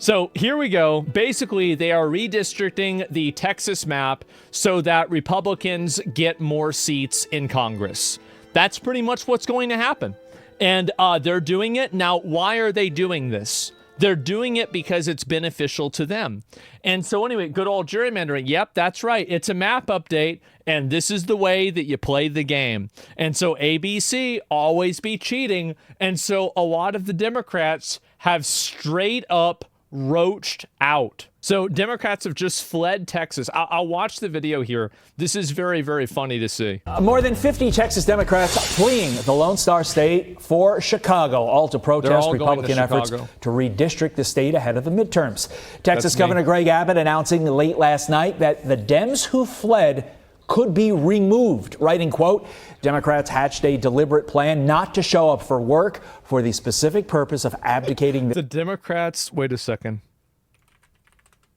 So here we go. Basically, they are redistricting the Texas map so that Republicans get more seats in Congress. That's pretty much what's going to happen. And they're doing it. Now, why are they doing this? They're doing it because it's beneficial to them. And so anyway, good old gerrymandering. Yep, that's right. It's a map update, and this is the way that you play the game. And so ABC, always be cheating. And so a lot of the Democrats have straight up roached out. So Democrats have just fled Texas. I'll watch the video here. This is very, very funny to see. More than 50 Texas Democrats fleeing the Lone Star State for Chicago, all to protest Republican efforts to redistrict the state ahead of the midterms. Texas Governor Greg Abbott announcing late last night that the Dems who fled could be removed, writing, quote, Democrats hatched a deliberate plan not to show up for work for the specific purpose of abdicating. The Democrats, wait a second.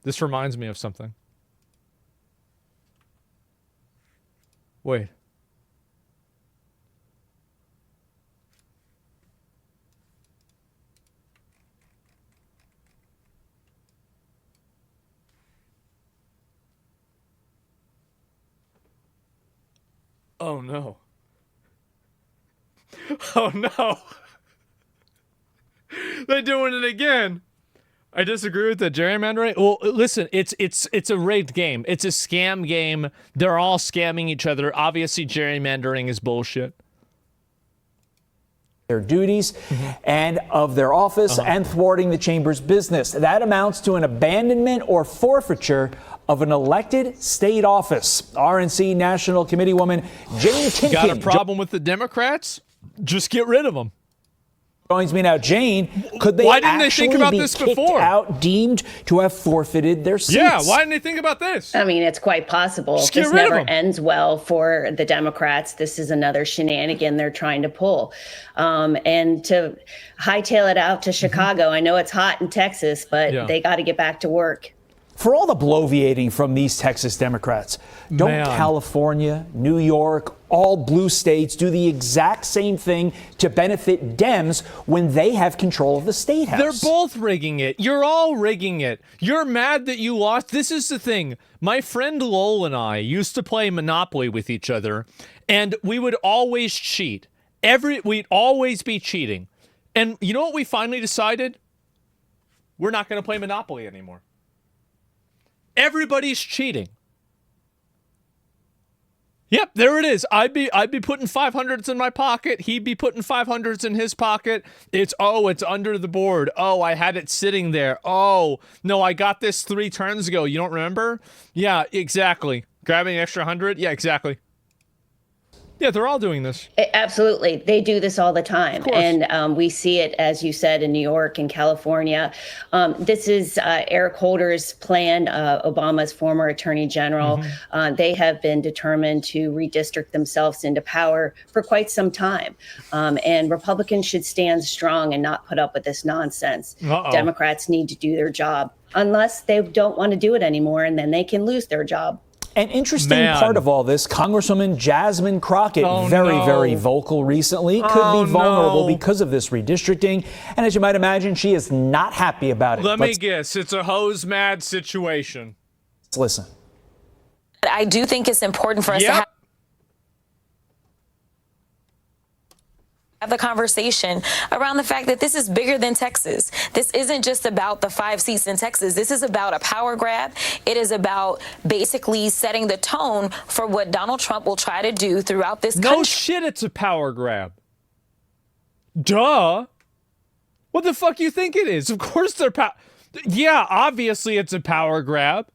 This reminds me of something. Wait. Oh no. Oh no. They're doing it again. I disagree with the gerrymandering. Well, listen, it's a rigged game. It's a scam game. They're all scamming each other. Obviously, gerrymandering is bullshit. Their duties and of their office and thwarting the chamber's business. That amounts to an abandonment or forfeiture of an elected state office. RNC National Committee woman Jane Timken. Got a problem with the Democrats? Just get rid of them. Joins me now, Jane. Could they why didn't they think about this before? Out, deemed to have forfeited their seats? Yeah, why didn't they think about this? I mean, it's quite possible. Just get this rid of never them. ends well for the Democrats. This is another shenanigan they're trying to pull. And to hightail it out to Chicago, I know it's hot in Texas, but they got to get back to work. For all the bloviating from these Texas Democrats, don't California, New York, all blue states do the exact same thing to benefit Dems when they have control of the state house? They're both rigging it. You're all rigging it. You're mad that you lost. This is the thing. My friend Lowell and I used to play Monopoly with each other, and we would always cheat. We'd always be cheating. And you know what we finally decided? We're not going to play Monopoly anymore. Everybody's cheating. Yep, there it is. I'd be putting 500s in my pocket. He'd be putting 500s in his pocket. It's under the board. Oh, I had it sitting there. Oh, no, I got this 3 turns ago. You don't remember? Yeah, exactly. Grabbing an extra 100? Yeah, exactly. Yeah, they're all doing this. Absolutely. They do this all the time. And we see it, as you said, in New York and California. This is Eric Holder's plan, Obama's former attorney general. They have been determined to redistrict themselves into power for quite some time. And Republicans should stand strong and not put up with this nonsense. Democrats need to do their job, unless they don't want to do it anymore, and then they can lose their job. An interesting part of all this, Congresswoman Jasmine Crockett, very vocal recently, could be vulnerable because of this redistricting. And as you might imagine, she is not happy about it. Let me guess. It's a hose mad situation. Let's listen. I do think it's important for us to have the conversation around the fact that this is bigger than Texas. This isn't just about the 5 seats in Texas. This is about a power grab. It is about basically setting the tone for what Donald Trump will try to do throughout this country. No shit, it's a power grab. Duh. What the fuck you think it is? Of course they're yeah, obviously it's a power grab.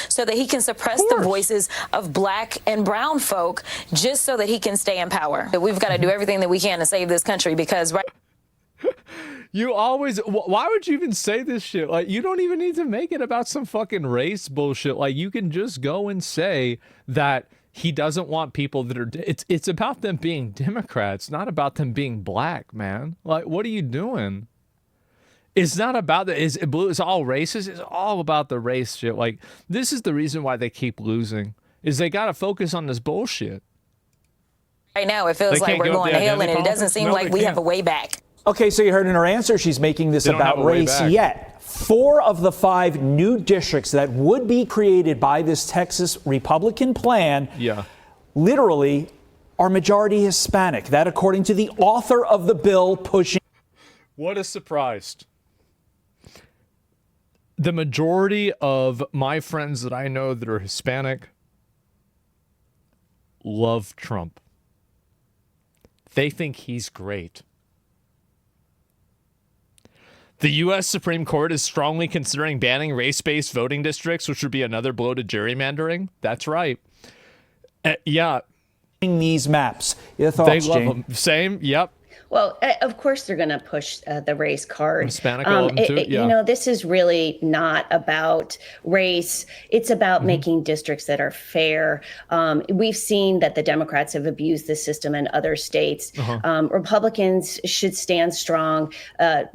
So that he can suppress the voices of black and brown folk just so that he can stay in power. We've got to do everything that we can to save this country because you always, why would you even say this shit? Like, you don't even need to make it about some fucking race bullshit. Like, you can just go and say that he doesn't want people that are, it's about them being Democrats, not about them being black, man. Like, what are you doing? It's not about the, it's all racist. It's all about the race shit. Like, this is the reason why they keep losing, is they got to focus on this bullshit. Right now, it feels like we're going to hell, and it doesn't seem like we have a way back. Okay, so you heard in her answer, she's making this about race yet. 4 of the 5 new districts that would be created by this Texas Republican plan literally are majority Hispanic. That according to the author of the bill pushing. What a surprise. The majority of my friends that I know that are Hispanic love Trump. They think he's great. The U.S. Supreme Court is strongly considering banning race-based voting districts, which would be another blow to gerrymandering. That's right. Yeah. These maps. Your thoughts, they love Jane? them. Same. Yep. Well, of course they're going to push the race card. Hispanic too. You know, this is really not about race. It's about making districts that are fair. We've seen that the Democrats have abused the system in other states. Republicans should stand strong.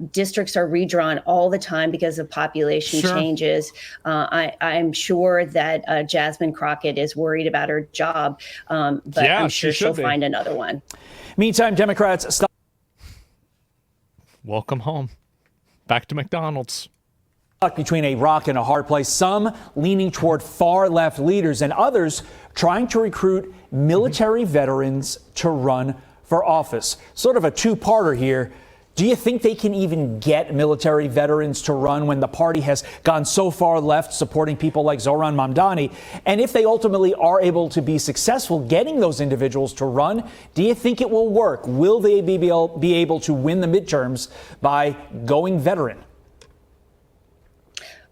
Districts are redrawn all the time because of population changes. I'm sure that Jasmine Crockett is worried about her job, but I'm sure she'll find another one. Meantime, Democrats stop. Welcome home. Back to McDonald's. Between a rock and a hard place, some leaning toward far left leaders and others trying to recruit military veterans to run for office. Sort of a two-parter here. Do you think they can even get military veterans to run when the party has gone so far left supporting people like Zohran Mamdani? And if they ultimately are able to be successful getting those individuals to run, do you think it will work? Will they be able to win the midterms by going veteran?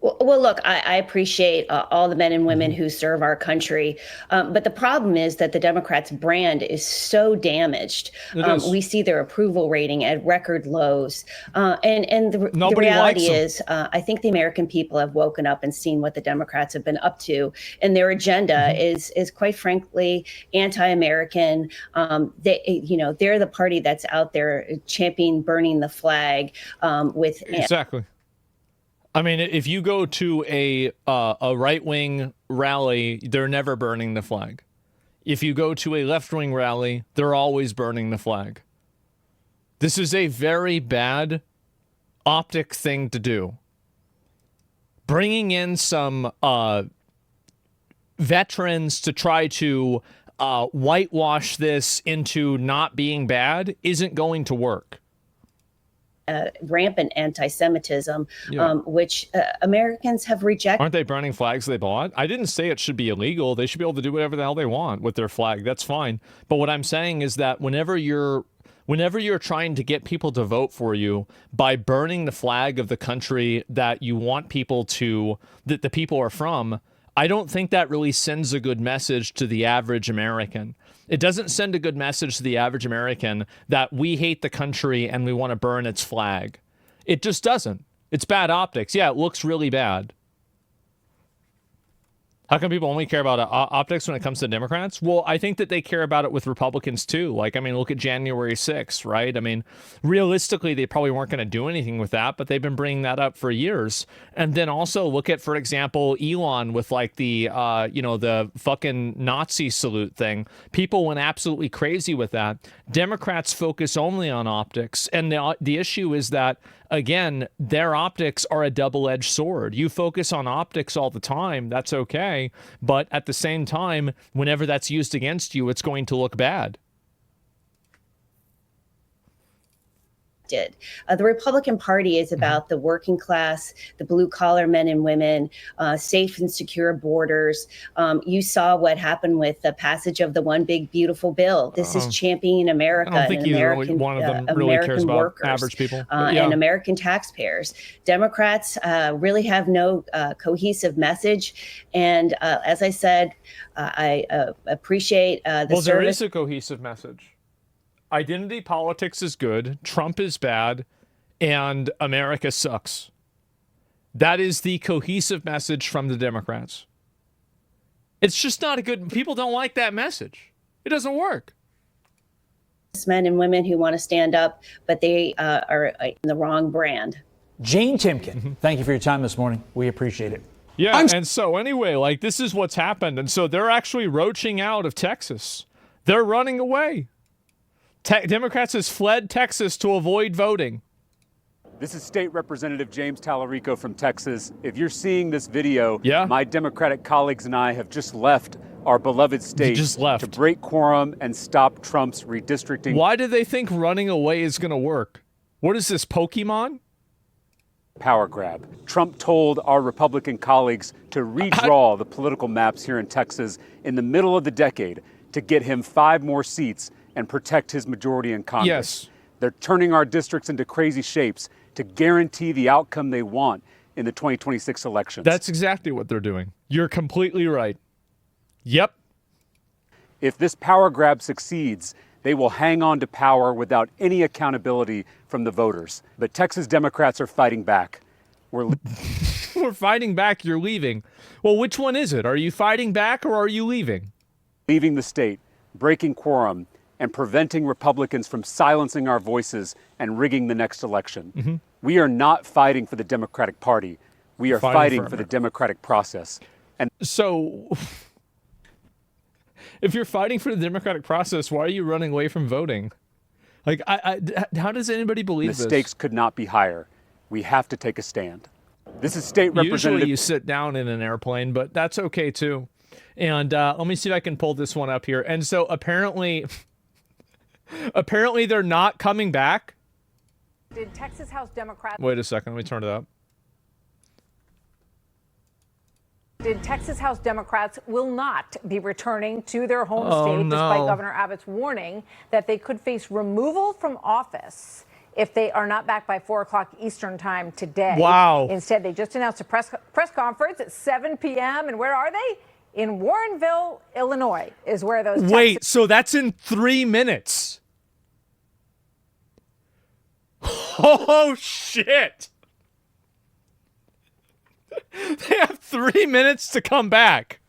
Well, look, I appreciate all the men and women who serve our country. But the problem is that the Democrats' brand is so damaged. We see their approval rating at record lows. And the reality is, I think the American people have woken up and seen what the Democrats have been up to. And their agenda is quite frankly, anti-American. They're the party that's out there championing burning the flag with. Exactly. I mean, if you go to a right-wing rally, they're never burning the flag. If you go to a left-wing rally, they're always burning the flag. This is a very bad optic thing to do. Bringing in some veterans to try to whitewash this into not being bad isn't going to work. Rampant anti-Semitism, which Americans have rejected. Aren't they burning flags they bought? I didn't say it should be illegal. They should be able to do whatever the hell they want with their flag. That's fine. But what I'm saying is that whenever you're trying to get people to vote for you by burning the flag of the country that you want people to, that the people are from, I don't think that really sends a good message to the average American. It doesn't send a good message to the average American that we hate the country and we want to burn its flag. It just doesn't. It's bad optics. Yeah, it looks really bad. How come people only care about optics when it comes to Democrats? Well, I think that they care about it with Republicans too. Like, I mean, look at January 6th, right? I mean, realistically, they probably weren't going to do anything with that, but they've been bringing that up for years. And then also look at, for example, Elon with like the, the fucking Nazi salute thing. People went absolutely crazy with that. Democrats focus only on optics. And the issue is that, again, their optics are a double-edged sword. You focus on optics all the time, that's okay. But at the same time, whenever that's used against you, it's going to look bad. The Republican Party is about the working class, the blue collar men and women, safe and secure borders. You saw what happened with the passage of the One Big Beautiful Bill. This is championing America and American, one of them really American cares about workers, average people and American taxpayers. Democrats really have no cohesive message. And as I said, I appreciate the service. Well, there is a cohesive message. Identity politics is good, Trump is bad, and America sucks. That is the cohesive message from the Democrats. It's just not a good... People don't like that message. It doesn't work. Men and women who want to stand up, but they are in the wrong brand. Jane Timken, thank you for your time this morning. We appreciate it. Yeah, and so anyway, like, this is what's happened. And so they're actually roaching out of Texas. They're running away. Democrats has fled Texas to avoid voting. This is State Representative James Tallarico from Texas. If you're seeing this video, my Democratic colleagues and I have just left our beloved state to break quorum and stop Trump's redistricting. Why do they think running away is going to work? What is this, Pokemon? Power grab. Trump told our Republican colleagues to redraw the political maps here in Texas in the middle of the decade to get him 5 more seats and protect his majority in Congress. Yes. They're turning our districts into crazy shapes to guarantee the outcome they want in the 2026 elections. That's exactly what they're doing. You're completely right. Yep. If this power grab succeeds, they will hang on to power without any accountability from the voters. But Texas Democrats are fighting back. We're fighting back, you're leaving. Well, which one is it? Are you fighting back or are you leaving? Leaving the state, breaking quorum, and preventing Republicans from silencing our voices and rigging the next election. We are not fighting for the Democratic Party. We are fighting for the democratic process. And so, if you're fighting for the democratic process, why are you running away from voting? Like, how does anybody believe this? The stakes could not be higher. We have to take a stand. This is State Representative. Usually you sit down in an airplane, but that's okay too. And let me see if I can pull this one up here. And so apparently they're not coming back. Did Texas House Democrats... Wait a second, let me turn it up. Did Texas House Democrats will not be returning to their home state despite Governor Abbott's warning that they could face removal from office if they are not back by 4 o'clock Eastern time today. Wow. Instead, they just announced a press conference at 7 p.m. And where are they? In Warrenville, Illinois, is where those... Wait, so that's in 3 minutes. Oh, shit. They have 3 minutes to come back.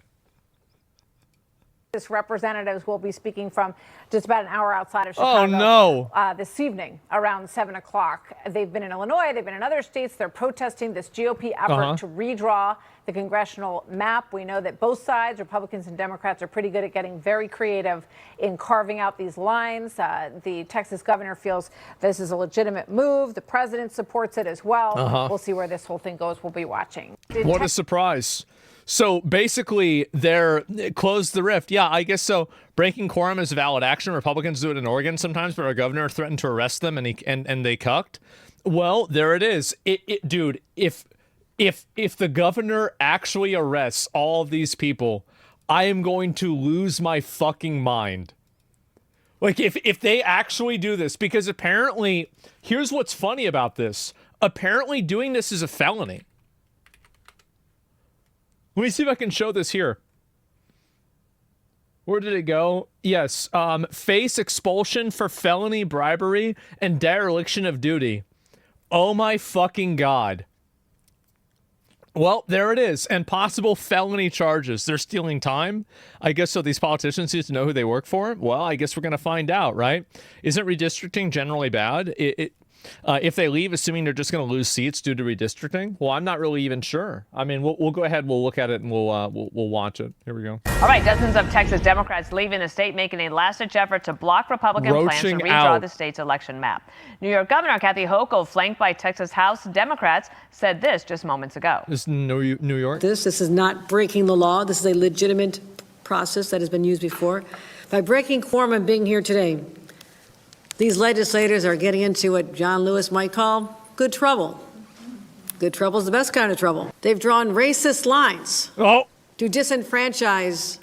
This representatives will be speaking from just about an hour outside of Chicago. Oh, no. This evening around 7 o'clock. They've been in Illinois. They've been in other states. They're protesting this GOP effort to redraw the congressional map. We know that both sides, Republicans and Democrats, are pretty good at getting very creative in carving out these lines. The Texas governor feels this is a legitimate move. The president supports it as well. We'll see where this whole thing goes. We'll be watching. What a surprise. So basically, they're closed the rift. Yeah, I guess so. Breaking quorum is valid action. Republicans do it in Oregon sometimes, but our governor threatened to arrest them, and they cucked. Well, there it is. Dude, if the governor actually arrests all of these people, I am going to lose my fucking mind. Like, if they actually do this, because apparently, here's what's funny about this. Apparently, doing this is a felony. Let me see if I can show this here. Where did it go? Yes. Face expulsion for felony bribery and dereliction of duty. Oh my fucking God. Well, there it is. And possible felony charges. They're stealing time. I guess so these politicians need to know who they work for. Well, I guess we're going to find out, right? Isn't redistricting generally bad? If they leave, assuming they're just going to lose seats due to redistricting, well, I'm not really even sure. I mean, we'll go ahead, we'll look at it, and we'll watch it. Here we go. All right, dozens of Texas Democrats leaving the state, making a last-ditch effort to block Republican plans to redraw the state's election map. New York Governor Kathy Hochul, flanked by Texas House Democrats, said this just moments ago. This is New York. This is not breaking the law. This is a legitimate process that has been used before. By breaking quorum and being here today, these legislators are getting into what John Lewis might call good trouble. Good trouble is the best kind of trouble. They've drawn racist lines to disenfranchise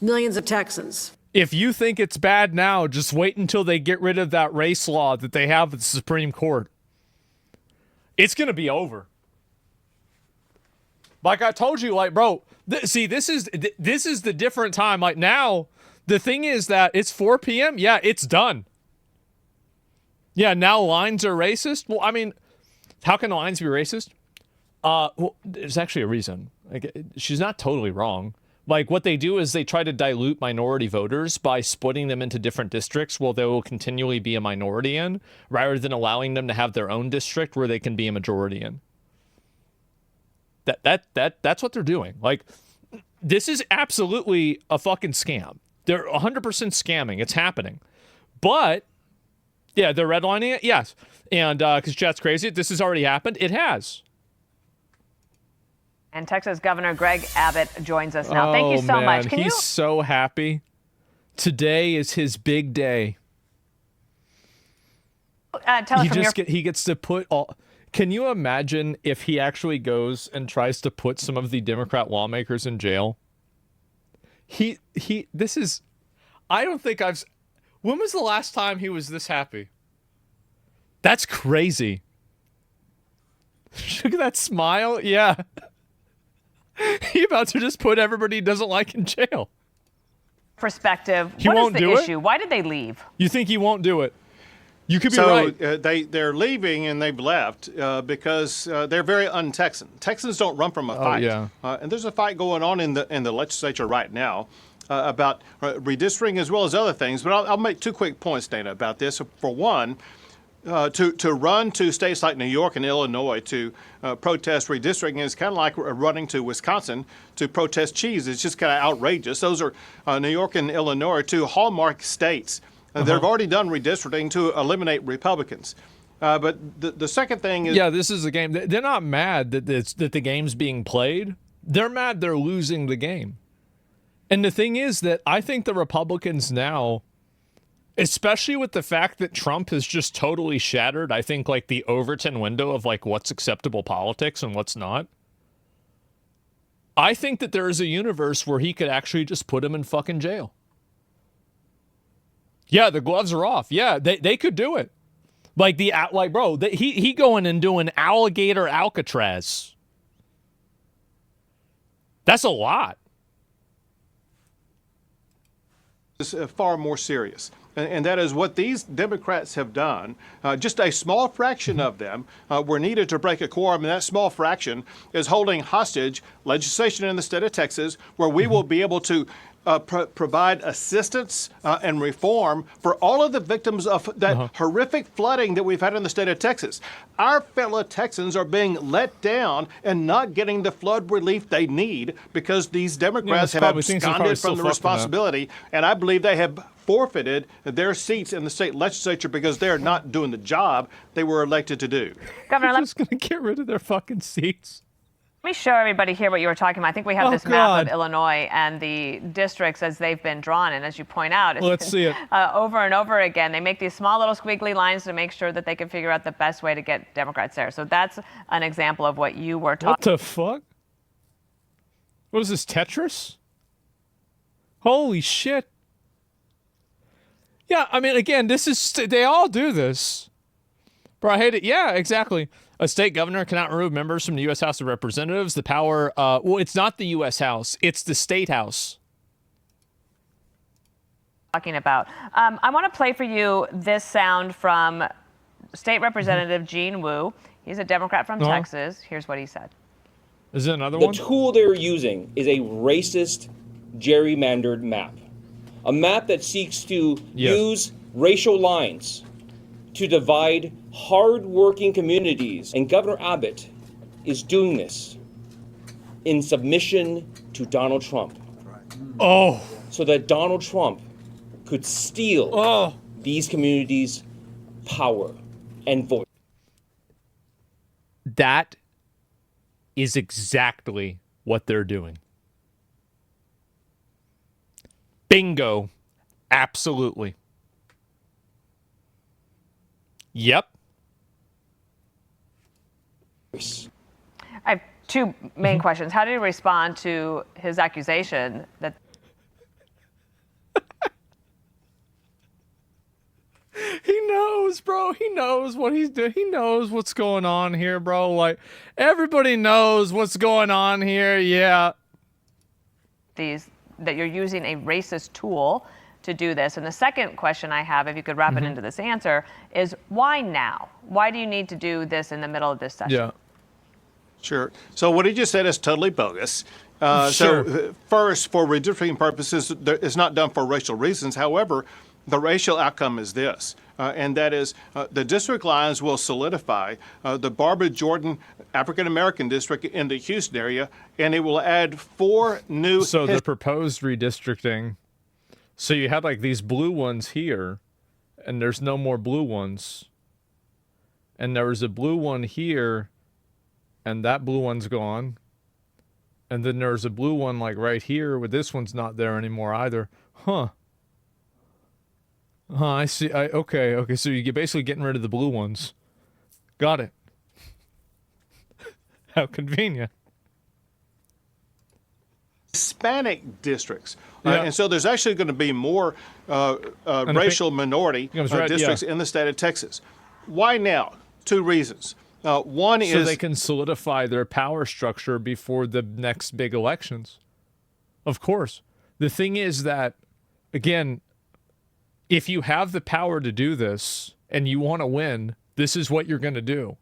millions of Texans. If you think it's bad now, just wait until they get rid of that race law that they have at the Supreme Court. It's going to be over. Like I told you, like, bro, this is the different time. Like now, the thing is that it's 4 p.m. Yeah, it's done. Yeah, now lines are racist. Well, I mean, how can the lines be racist? Well, there's actually a reason. Like, she's not totally wrong. Like, what they do is they try to dilute minority voters by splitting them into different districts where they will continually be a minority in, rather than allowing them to have their own district where they can be a majority in. That's what they're doing. Like, this is absolutely a fucking scam. They're 100% scamming. It's happening. But, yeah, they're redlining it, yes. And because chat's crazy, this has already happened. It has. And Texas Governor Greg Abbott joins us now. Thank you so much. He's so happy. Today is his big day. Tell us from your... He gets to put all... Can you imagine if he actually goes and tries to put some of the Democrat lawmakers in jail? This is... I don't think I've... When was the last time he was this happy? That's crazy. Look at that smile. Yeah. He about to just put everybody he doesn't like in jail. Perspective. What is the issue? Why did they leave? You think he won't do it? You could be right. They're leaving and they've left because they're very un-Texan. Texans don't run from a fight. Yeah. And there's a fight going on in the legislature right now about redistricting as well as other things. But I'll make 2 quick points, Dana, about this. For one, to run to states like New York and Illinois to protest redistricting is kind of like running to Wisconsin to protest cheese. It's just kind of outrageous. Those are New York and Illinois are 2 hallmark states. They've already done redistricting to eliminate Republicans. But the second thing is... Yeah, this is a game. They're not mad that the game's being played. They're mad they're losing the game. And the thing is that I think the Republicans now, especially with the fact that Trump has just totally shattered, I think, like the Overton window of like what's acceptable politics and what's not. I think that there is a universe where he could actually just put him in fucking jail. Yeah, the gloves are off. Yeah, they could do it. He going and doing alligator Alcatraz. That's a lot. Is far more serious. And that is what these Democrats have done. Just a small fraction of them were needed to break a quorum, and that small fraction is holding hostage legislation in the state of Texas where we will be able to provide assistance and reform for all of the victims of that horrific flooding that we've had in the state of Texas. Our fellow Texans are being let down and not getting the flood relief they need because these Democrats have absconded from the responsibility, and I believe they have forfeited their seats in the state legislature because they're not doing the job they were elected to do. Governor, I'm just going to get rid of their fucking seats. Let me show everybody here what you were talking about. I think we have this map of Illinois and the districts as they've been drawn. And as you point out, let's see it. Over and over again, they make these small little squiggly lines to make sure that they can figure out the best way to get Democrats there. So that's an example of what you were talking about. What the fuck? What is this, Tetris? Holy shit. Yeah, I mean, again, they all do this. Bro, I hate it. Yeah, exactly. A state governor cannot remove members from the U.S. House of Representatives. The power, it's not the U.S. House. It's the state house. Talking about. I want to play for you this sound from State Representative Gene Wu. He's a Democrat from Texas. Here's what he said. Is it another one? The tool they're using is a racist, gerrymandered map. A map that seeks to use racial lines to divide hard-working communities. And Governor Abbott is doing this in submission to Donald Trump. Oh. So that Donald Trump could steal these communities' power and voice. That is exactly what they're doing. Bingo. Absolutely. Yep. I have 2 main questions. How did he respond to his accusation that... He knows, bro. He knows what he's doing. He knows what's going on here, bro. Like, everybody knows what's going on here. Yeah. That you're using a racist tool to do this. And the second question I have, if you could wrap it into this answer, is why now? Why do you need to do this in the middle of this session? Yeah. Sure. So what he just said is totally bogus. So first, for redistricting purposes, it's not done for racial reasons. However, the racial outcome is this, and that is the district lines will solidify the Barbara Jordan African-American district in the Houston area, and it will add 4 new... So the proposed redistricting, so you had like these blue ones here, And there's no more blue ones. And there was a blue one here, and that blue one's gone. And then there's a blue one like right here, but this one's not there anymore either. Huh. I see. Okay, so you're basically getting rid of the blue ones. Got it. How convenient. Hispanic districts. And so there's actually going to be more racial minority districts in the state of Texas. Why now? Two reasons. One is... So they can solidify their power structure before the next big elections. Of course. The thing is that, again, if you have the power to do this and you want to win, this is what you're going to do.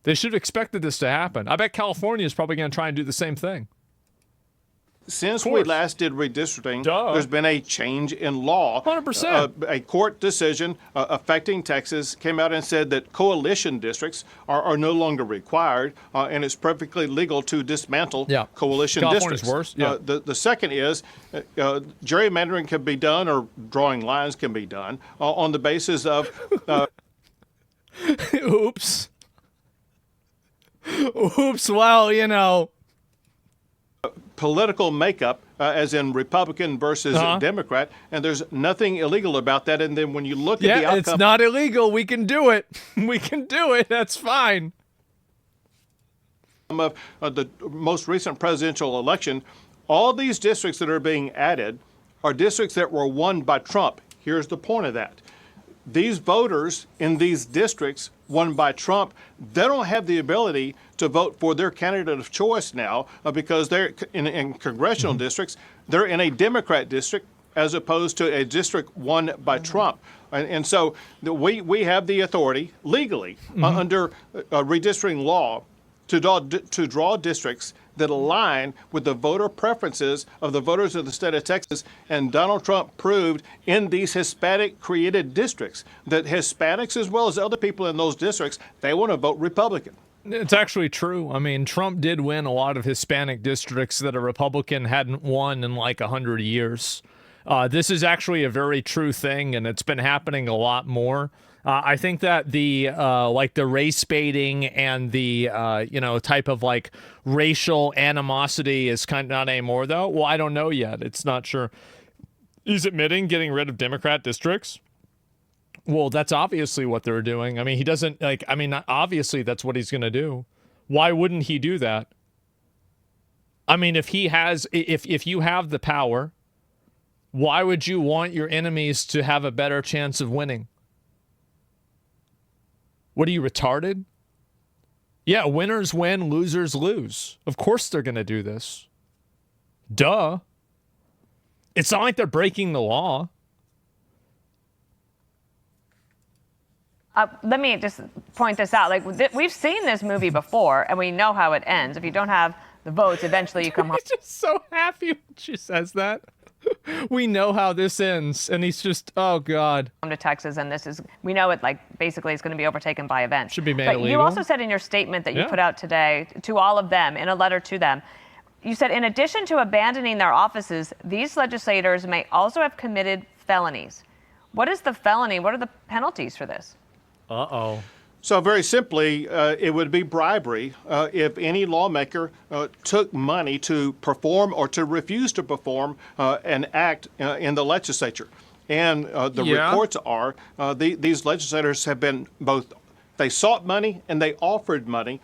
They should have expected this to happen. I bet California is probably going to try and do the same thing. Since we last did redistricting, there's been a change in law. 100%. A court decision affecting Texas came out and said that coalition districts are no longer required, and it's perfectly legal to dismantle coalition California's districts. Worse. The second is gerrymandering can be done, or drawing lines can be done, on the basis of... Oops. Well, you know... political makeup, as in Republican versus Democrat, and there's nothing illegal about that. And then when you look at the outcome... it's not illegal. We can do it. We can do it. That's fine. Of the most recent presidential election, all these districts that are being added are districts that were won by Trump. Here's the point of that. These voters in these districts won by Trump, they don't have the ability to vote for their candidate of choice now because they're in congressional districts. They're in a Democrat district as opposed to a district won by Trump. And so we have the authority legally under redistricting law to draw districts that align with the voter preferences of the voters of the state of Texas. And Donald Trump proved in these Hispanic-created districts that Hispanics, as well as other people in those districts, they want to vote Republican. It's actually true. I mean, Trump did win a lot of Hispanic districts that a Republican hadn't won in like 100 years. This is actually a very true thing, and it's been happening a lot more. I think that the race baiting and the type of like racial animosity is kind of not anymore, though. Well, I don't know yet. It's not sure. He's admitting getting rid of Democrat districts. Well, that's obviously what they're doing. I mean, he doesn't obviously that's what he's going to do. Why wouldn't he do that? I mean, if you have the power, why would you want your enemies to have a better chance of winning? What are you, retarded? Yeah, winners win, losers lose. Of course they're going to do this. Duh. It's not like they're breaking the law. Let me just point this out. Like, we've seen this movie before, and we know how it ends. If you don't have the votes, eventually you come home. He's just so happy when she says that. We know how this ends, and he's just, oh God. To Texas, and we know it, like, basically it's going to be overtaken by events. Should be made but illegal. You also said in your statement that you put out today to all of them, in a letter to them, you said, in addition to abandoning their offices, these legislators may also have committed felonies. What is the felony? What are the penalties for this? Uh-oh. So very simply, it would be bribery if any lawmaker took money to perform or to refuse to perform an act in the legislature. And the reports are these legislators have been they sought money and they offered money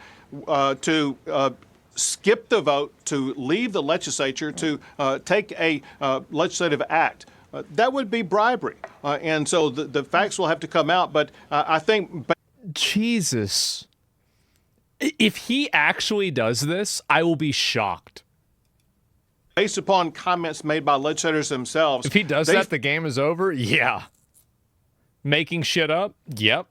to skip the vote, to leave the legislature, to take a legislative act. That would be bribery. And so the facts will have to come out. But I think... Jesus. If he actually does this, I will be shocked. Based upon comments made by legislators themselves. If he does that, the game is over? Yeah. Making shit up? Yep.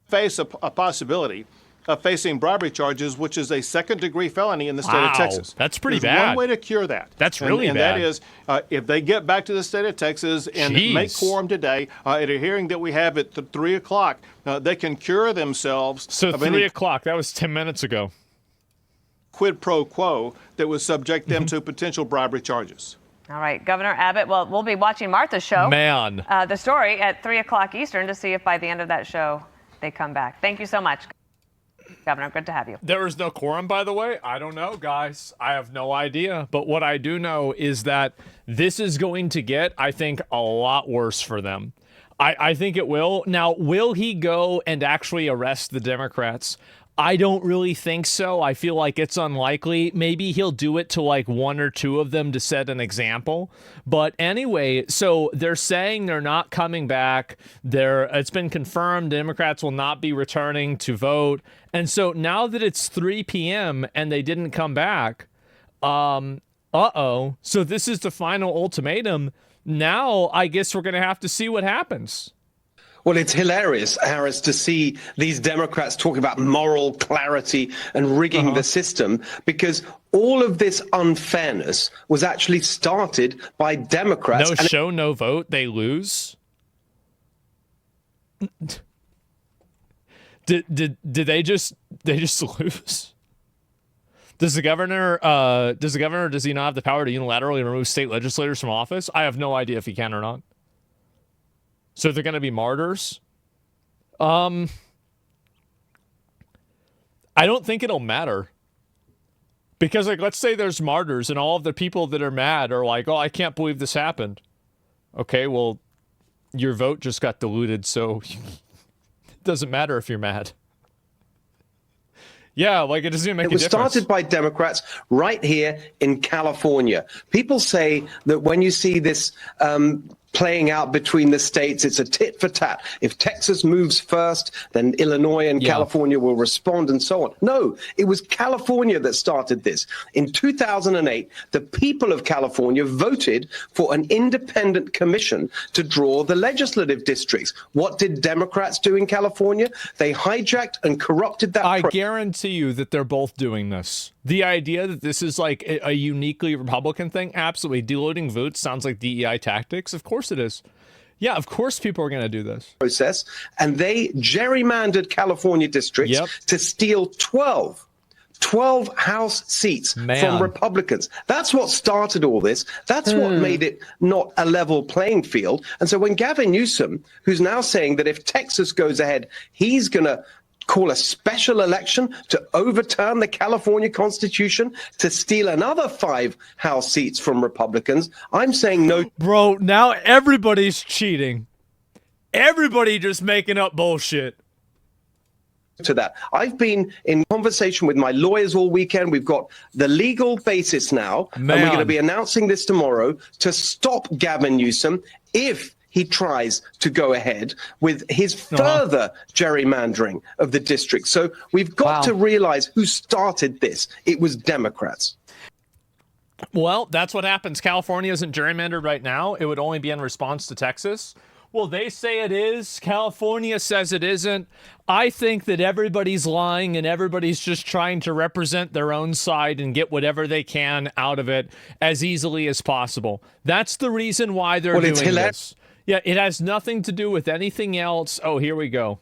Face a possibility of facing bribery charges, which is a second-degree felony in the state of Texas. That's pretty There's bad. one way to cure that. That's really bad. And that is, if they get back to the state of Texas and make quorum today, at a hearing that we have at 3 o'clock, they can cure themselves. So 3 o'clock, that was 10 minutes ago. Quid pro quo that would subject them to potential bribery charges. All right, Governor Abbott. Well, we'll be watching Martha's show. Man. The story at 3 o'clock Eastern to see if by the end of that show they come back. Thank you so much, Governor. Good to have you. There is no quorum, by the way. I don't know, guys. I have no idea. But what I do know is that this is going to get, I think, a lot worse for them. I think it will. Now, will he go and actually arrest the Democrats? I don't really think so. I feel like it's unlikely. Maybe he'll do it to like one or two of them to set an example. But anyway, so they're saying they're not coming back. It's been confirmed Democrats will not be returning to vote. And so now that it's 3 p.m. and they didn't come back, so this is the final ultimatum. Now I guess we're going to have to see what happens. Well, it's hilarious, Harris, to see these Democrats talking about moral clarity and rigging the system, because all of this unfairness was actually started by Democrats. No show, no vote, they lose. Did they just lose? Does he not have the power to unilaterally remove state legislators from office? I have no idea if he can or not. So they're going to be martyrs? I don't think it'll matter. Because, like, let's say there's martyrs and all of the people that are mad are like, oh, I can't believe this happened. Okay, well, your vote just got diluted, so it doesn't matter if you're mad. Yeah, like it doesn't even make a difference. It was started by Democrats right here in California. People say that when you see this playing out between the states, it's a tit for tat. If Texas moves first, then Illinois and California will respond and so on. No, it was California that started this. In 2008, the people of California voted for an independent commission to draw the legislative districts. What did Democrats do in California? They hijacked and corrupted that. I guarantee you that they're both doing this. The idea that this is like a uniquely Republican thing, absolutely. Diluting votes sounds like DEI tactics. Of course it is. Yeah, of course people are going to do this. Process, and they gerrymandered California districts to steal 12 House seats from Republicans. That's what started all this. That's what made it not a level playing field. And so when Gavin Newsom, who's now saying that if Texas goes ahead, he's going to call a special election to overturn the California Constitution to steal another 5 House seats from Republicans, I'm saying no. Bro, now everybody's cheating. Everybody just making up bullshit. To that. I've been in conversation with my lawyers all weekend. We've got the legal basis now, and we're going to be announcing this tomorrow to stop Gavin Newsom if he tries to go ahead with his further gerrymandering of the district. So we've got to realize who started this. It was Democrats. Well, that's what happens. California isn't gerrymandered right now. It would only be in response to Texas. Well, they say it is. California says it isn't. I think that everybody's lying and everybody's just trying to represent their own side and get whatever they can out of it as easily as possible. That's the reason why they're doing this. Yeah, it has nothing to do with anything else. Oh, here we go.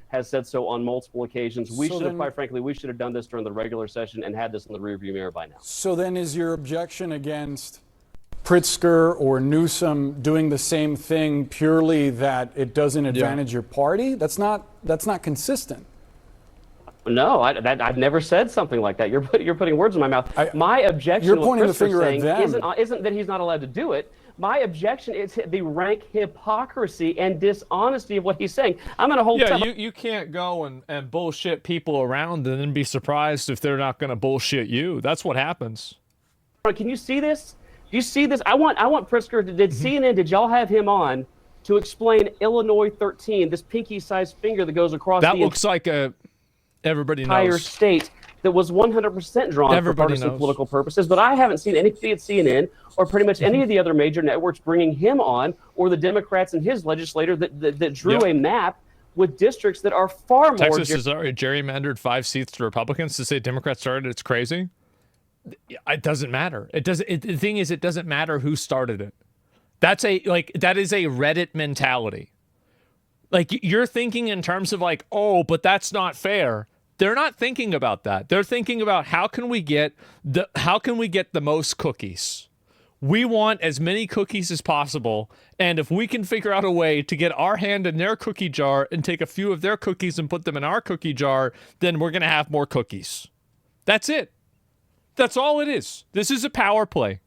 Has said so on multiple occasions. We should have, quite frankly, we should have done this during the regular session and had this in the rearview mirror by now. So then is your objection against Pritzker or Newsom doing the same thing purely that it doesn't advantage your party? That's not consistent. No, I've never said something like that. You're putting words in my mouth. My objection you're to what pointing the Pritzker's finger saying at them. isn't that he's not allowed to do it. My objection is the rank hypocrisy and dishonesty of what he's saying. I'm going to hold. Yeah, you can't go and bullshit people around and then be surprised if they're not going to bullshit you. That's what happens. Can you see this? Do you see this? I want Pritzker. Did CNN? Did y'all have him on to explain Illinois 13? This pinky-sized finger that goes across. That looks like everybody knows. Entire state that was 100% drawn for partisan political purposes, but I haven't seen anybody at CNN or pretty much any of the other major networks bringing him on, or the Democrats and his legislator that drew a map with districts that are far more. Texas has already gerrymandered 5 seats to Republicans. To say Democrats started, it's crazy. It doesn't matter. It doesn't. The thing is, it doesn't matter who started it. That is a Reddit mentality. Like, you're thinking in terms of like, oh, but that's not fair. They're not thinking about that. They're thinking about how can we get the most cookies? We want as many cookies as possible, and if we can figure out a way to get our hand in their cookie jar and take a few of their cookies and put them in our cookie jar, then we're going to have more cookies. That's it. That's all it is. This is a power play.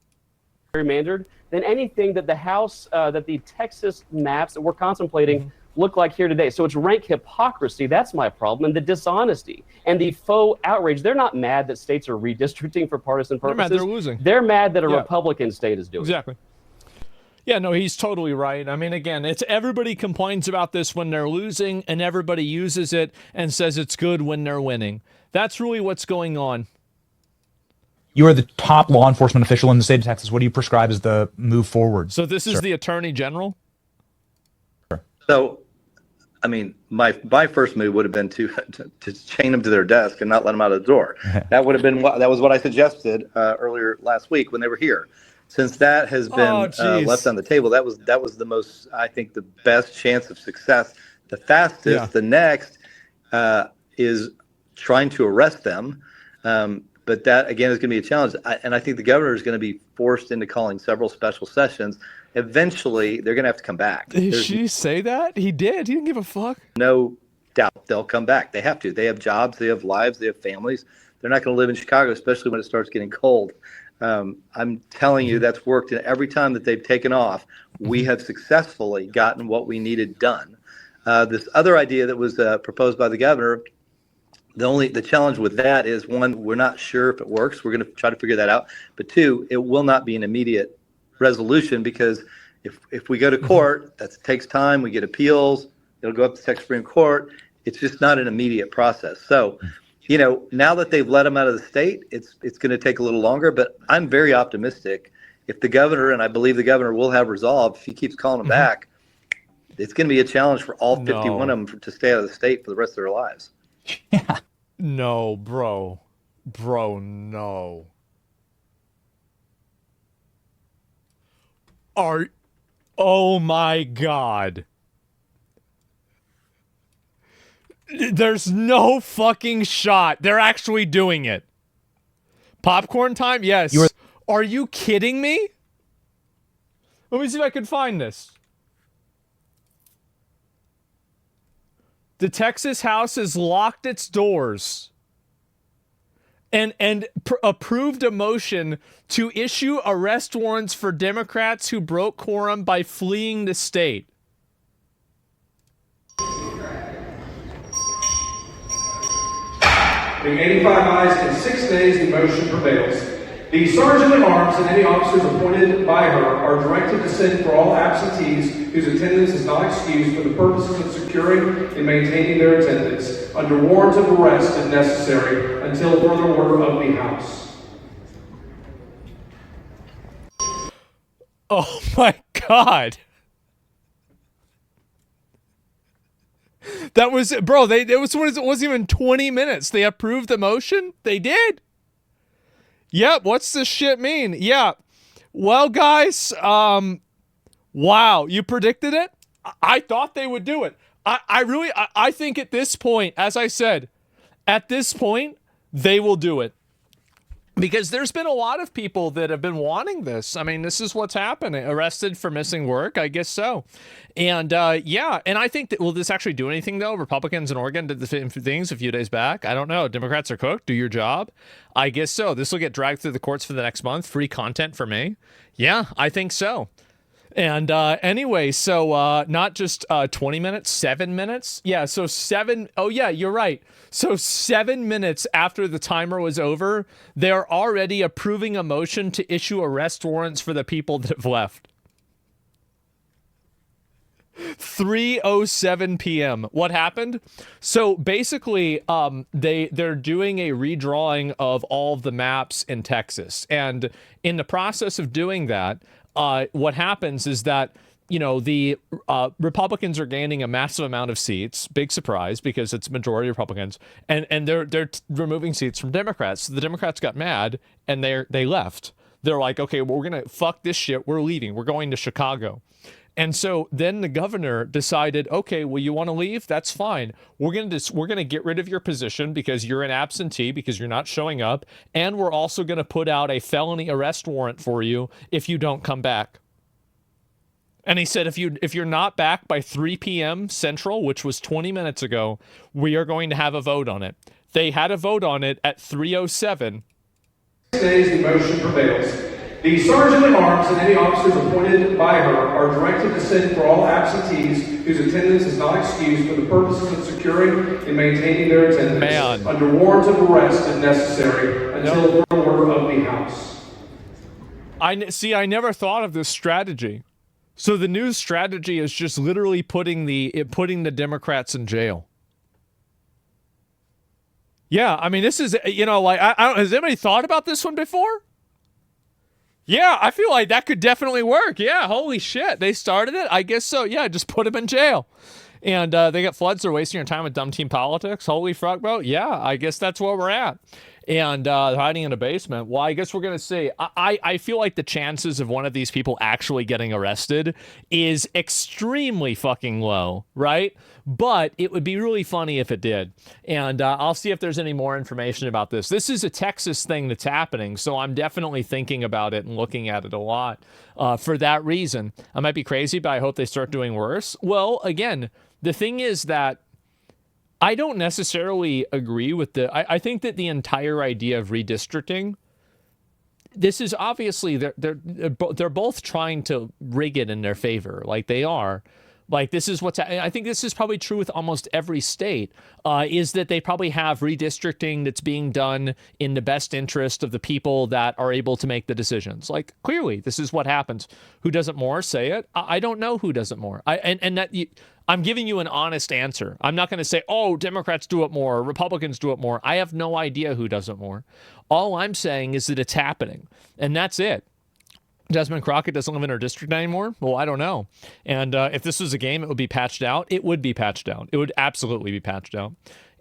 Gerrymandered than anything that the House, that the Texas maps that we're contemplating look like here today. So it's rank hypocrisy. That's my problem. And the dishonesty and the faux outrage. They're not mad that states are redistricting for partisan purposes. They're mad they're losing. They're mad that a Republican state is doing it. Exactly. Yeah, no, he's totally right. I mean, again, it's everybody complains about this when they're losing, and everybody uses it and says it's good when they're winning. That's really what's going on. You are the top law enforcement official in the state of Texas. What do you prescribe as the move forward? So this is the Attorney General? So, I mean, my first move would have been to chain them to their desk and not let them out of the door. That would have been that was what I suggested earlier last week when they were here. Since that has been left on the table, that was the most, I think, the best chance of success. The fastest, the next is trying to arrest them. But that, again, is going to be a challenge. And I think the governor is going to be forced into calling several special sessions. Eventually, they're going to have to come back. Did she say that? He did. He didn't give a fuck. No doubt they'll come back. They have to. They have jobs. They have lives. They have families. They're not going to live in Chicago, especially when it starts getting cold. I'm telling you, that's worked. And every time that they've taken off, we have successfully gotten what we needed done. This other idea that was proposed by the governor, the challenge with that is, one, we're not sure if it works. We're going to try to figure that out. But two, it will not be an immediate resolution, because if we go to court, that takes time. We get appeals. It'll go up to Texas Supreme Court. It's just not an immediate process. So, you know, now that they've let them out of the state, it's going to take a little longer. But I'm very optimistic. If the governor, and I believe the governor will have resolve, if he keeps calling them back, it's going to be a challenge for all 51 of them to stay out of the state for the rest of their lives. Yeah. No, bro. Bro, no. Oh my God. There's no fucking shot they're actually doing it. Popcorn time? Yes. Are you kidding me? Let me see if I can find this. The Texas House has locked its doors and approved a motion to issue arrest warrants for Democrats who broke quorum by fleeing the state. Being 85 ayes in 6 days, the motion prevails. The Sergeant-at-Arms and any officers appointed by her are directed to send for all absentees whose attendance is not excused for the purposes of securing and maintaining their attendance under warrant of arrest if necessary until further order of the House. Oh my God. That was, bro, it wasn't even 20 minutes. They approved the motion? They did. Yep, what's this shit mean? Yeah. Well, guys, wow, you predicted it? I thought they would do it. I think at this point, as I said, at this point, they will do it. Because there's been a lot of people that have been wanting this. I mean, this is what's happening. Arrested for missing work? I guess so. And yeah, and I think that, will this actually do anything, though? Republicans in Oregon did the same things a few days back. I don't know. Democrats are cooked. Do your job. I guess so. This will get dragged through the courts for the next month. Free content for me. Yeah, I think so. And anyway, so not just 20 minutes, 7 minutes. Yeah, so 7. Oh, yeah, you're right. So 7 minutes after the timer was over, they're already approving a motion to issue arrest warrants for the people that have left. 3:07 p.m. What happened? So basically, they're doing a redrawing of all of the maps in Texas. And in the process of doing that, what happens is that, you know, the Republicans are gaining a massive amount of seats. Big surprise, because it's majority Republicans, and they're removing seats from Democrats. So the Democrats got mad and they left. They're like, okay, well, we're gonna fuck this shit. We're leaving. We're going to Chicago. And so then the governor decided, okay, well, you want to leave? That's fine. We're going to get rid of your position because you're an absentee, because you're not showing up. And we're also going to put out a felony arrest warrant for you if you don't come back. And he said, if you're not back by 3 p.m. Central, which was 20 minutes ago, we are going to have a vote on it. They had a vote on it at 3:07. Days the motion prevails. The sergeant at arms and any officers appointed by her are directed to send for all absentees whose attendance is not excused for the purposes of securing and maintaining their attendance under warrant of arrest if necessary until further order of the House. I never thought of this strategy. So the new strategy is just literally putting the Democrats in jail. Yeah, I mean, this is, like, has anybody thought about this one before? Yeah, I feel like that could definitely work. Yeah, holy shit. They started it? I guess so. Yeah, just put them in jail. And they get floods. They're wasting your time with dumb team politics. Holy fuck, bro. Yeah, I guess that's where we're at. And hiding in a basement. Well, I guess we're going to see. I feel like the chances of one of these people actually getting arrested is extremely fucking low, right? But it would be really funny if it did. And I'll see if there's any more information about this. This is a Texas thing that's happening, so I'm definitely thinking about it and looking at it a lot for that reason. I might be crazy, but I hope they start doing worse. Well, again, the thing is that I don't necessarily agree with I think that the entire idea of redistricting, this is obviously, they're both trying to rig it in their favor, like they are. Like, this is I think this is probably true with almost every state, is that they probably have redistricting that's being done in the best interest of the people that are able to make the decisions. Like, clearly, this is what happens. Who does it more? Say it. I don't know who does it more. I'm giving you an honest answer. I'm not going to say, oh, Democrats do it more, Republicans do it more. I have no idea who does it more. All I'm saying is that it's happening, and that's it. Desmond Crockett doesn't live in our district anymore? Well, I don't know. And if this was a game, it would be patched out. It would be patched out. It would absolutely be patched out.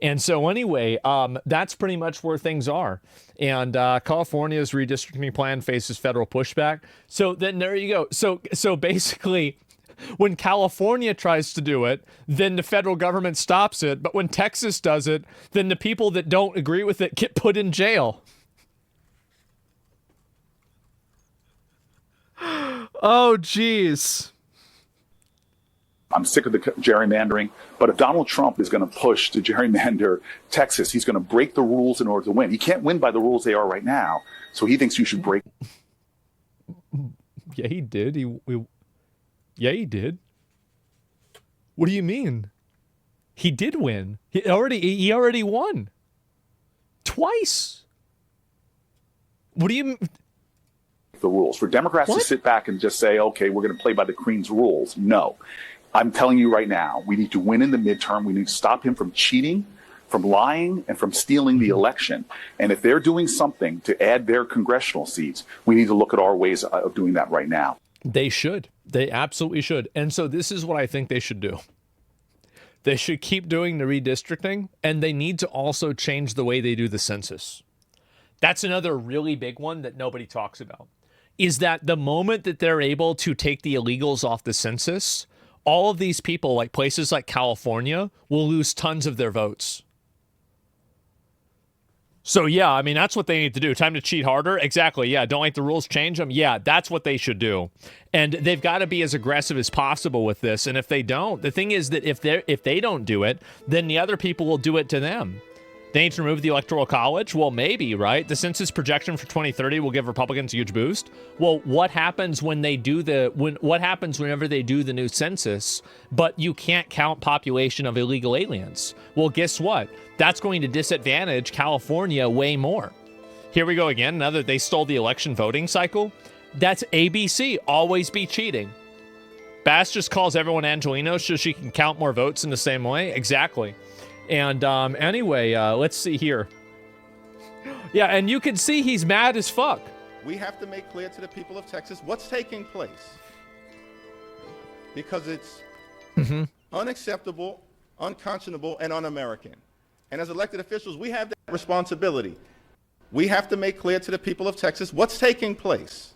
And so anyway, that's pretty much where things are. And California's redistricting plan faces federal pushback. So then there you go. So basically, when California tries to do it, then the federal government stops it. But when Texas does it, then the people that don't agree with it get put in jail. Oh, geez. I'm sick of the gerrymandering, but if Donald Trump is going to push to gerrymander Texas, he's going to break the rules in order to win. He can't win by the rules they are right now, so he thinks you should break. Yeah, he did. Yeah, he did. What do you mean? He did win. He already won. Twice. What do you mean? The rules for Democrats to sit back and just say, okay, we're going to play by the Queen's rules. No, I'm telling you right now, we need to win in the midterm. We need to stop him from cheating, from lying, and from stealing the election. And if they're doing something to add their congressional seats, we need to look at our ways of doing that right now. They should. They absolutely should. And so this is what I think they should do. They should keep doing the redistricting, and they need to also change the way they do the census. That's another really big one that nobody talks about. Is that the moment that they're able to take the illegals off the census, all of these people, like places like California, will lose tons of their votes. So, yeah, I mean, that's what they need to do. Time to cheat harder? Exactly, yeah. Don't like the rules, change them? Yeah, that's what they should do. And they've got to be as aggressive as possible with this. And if they don't, the thing is that if they don't do it, then the other people will do it to them. They need to remove the Electoral College? Well, maybe, right? The census projection for 2030 will give Republicans a huge boost. Well, what happens when they do what happens whenever they do the new census, but you can't count population of illegal aliens? Well, guess what? That's going to disadvantage California way more. Here we go again. Now that they stole the election voting cycle, that's ABC. Always be cheating. Bass just calls everyone Angelinos so she can count more votes in the same way. Exactly. And anyway, let's see here. Yeah, and you can see he's mad as fuck. We have to make clear to the people of Texas what's taking place. Because it's unacceptable, unconscionable, and un-American. And as elected officials, we have that responsibility. We have to make clear to the people of Texas what's taking place.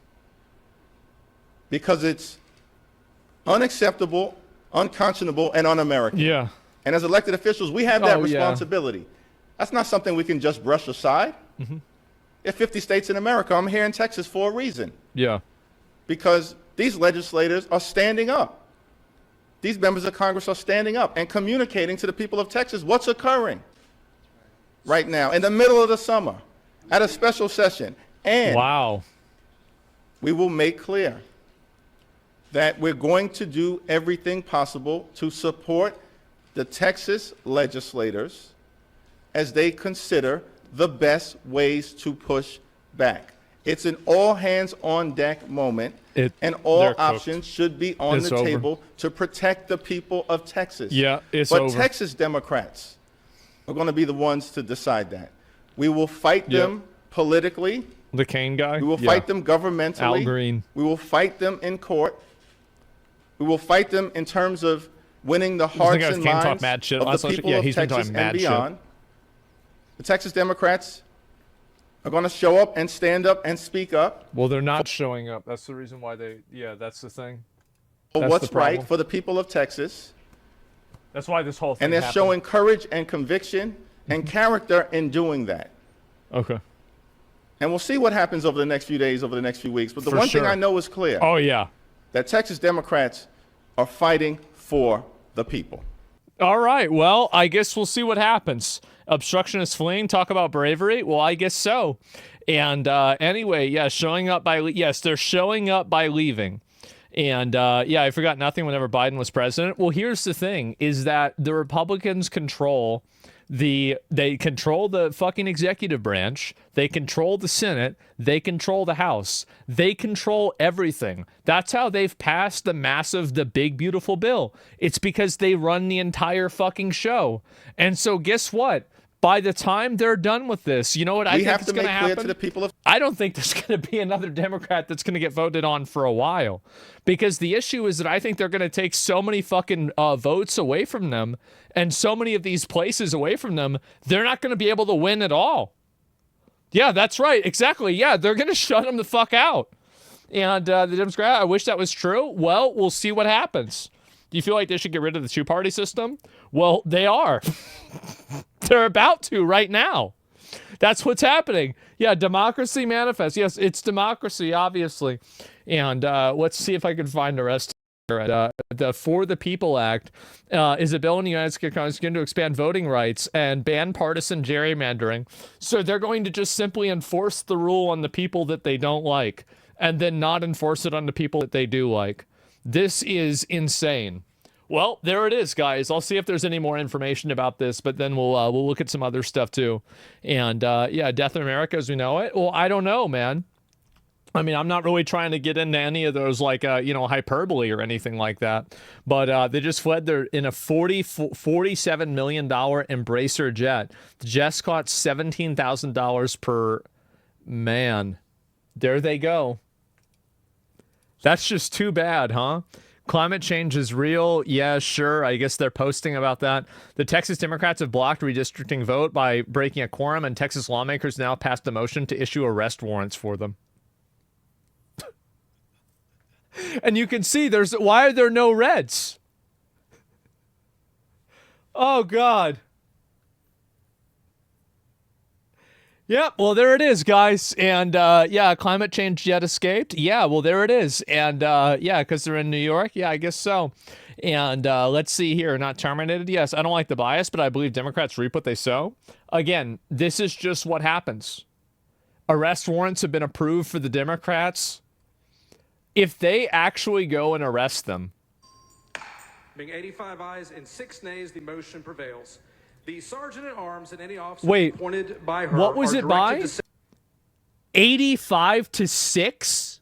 Because it's unacceptable, unconscionable, and un-American. Yeah. And as elected officials, we have that responsibility. That's not something we can just brush aside. Mm-hmm. There are 50 states in America. I'm here in Texas for a reason. Yeah. Because these legislators are standing up. These members of Congress are standing up and communicating to the people of Texas what's occurring right now in the middle of the summer at a special session. And wow, we will make clear that we're going to do everything possible to support the Texas legislators as they consider the best ways to push back. It's an all hands on deck moment, and all options should be on the table to protect the people of Texas. Yeah, it's but over. Texas Democrats are going to be the ones to decide that. We will fight them politically. The Kane guy? We will fight them governmentally. Al Green. We will fight them in court. We will fight them in terms of winning the hearts and minds of the people of Texas and beyond. The Texas Democrats are going to show up and stand up and speak up. Well, they're not showing up. That's the reason why that's the thing. For what's right for the people of Texas. That's why this whole thing And they're happened. showing courage and conviction and character in doing that. Okay. And we'll see what happens over the next few days, over the next few weeks. But the one thing I know is clear. Oh, yeah. That Texas Democrats are fighting for the people. All right. Well, I guess we'll see what happens. Obstructionist fleeing, talk about bravery. Well, I guess so. And anyway, they're showing up by leaving. And I forgot nothing whenever Biden was president. Well, here's the thing is that the Republicans control the fucking executive branch. They control the Senate. They control the House. They control everything. That's how they've passed the big, beautiful bill. It's because they run the entire fucking show. And so guess what? By the time they're done with this, you know what I think is going to happen? To the people of I don't think there's going to be another Democrat that's going to get voted on for a while, because the issue is that I think they're going to take so many fucking votes away from them and so many of these places away from them, they're not going to be able to win at all. Yeah, that's right. Exactly. Yeah, they're going to shut them the fuck out. And the Democrats, I wish that was true. Well, we'll see what happens. Do you feel like they should get rid of the two-party system? Well, they are. They're about to right now. That's what's happening. Yeah, democracy manifests. Yes, it's democracy, obviously. And let's see if I can find the rest. The For the People Act is a bill in the United States Congress going to expand voting rights and ban partisan gerrymandering. So they're going to just simply enforce the rule on the people that they don't like and then not enforce it on the people that they do like. This is insane. Well, there it is, guys. I'll see if there's any more information about this, but then we'll look at some other stuff too. And death in America as we know it. Well, I don't know, man. I mean, I'm not really trying to get into any of those hyperbole or anything like that. But they just fled in a $47 million Embracer jet. The jets cost $17,000 per man. There they go. That's just too bad, huh? Climate change is real. Yeah, sure. I guess they're posting about that. The Texas Democrats have blocked redistricting vote by breaking a quorum, and Texas lawmakers now passed a motion to issue arrest warrants for them. And you can see why are there no reds? Oh, God. Yeah, well, there it is, guys. And climate change jet escaped. Yeah, well, there it is. And because they're in New York. Yeah, I guess so. And let's see here. Not terminated. Yes, I don't like the bias, but I believe Democrats reap what they sow. Again, this is just what happens. Arrest warrants have been approved for the Democrats. If they actually go and arrest them. Being 85 ayes and 6 nays, the motion prevails. The sergeant at arms and any officer appointed by her. What was it by? 85 to 6?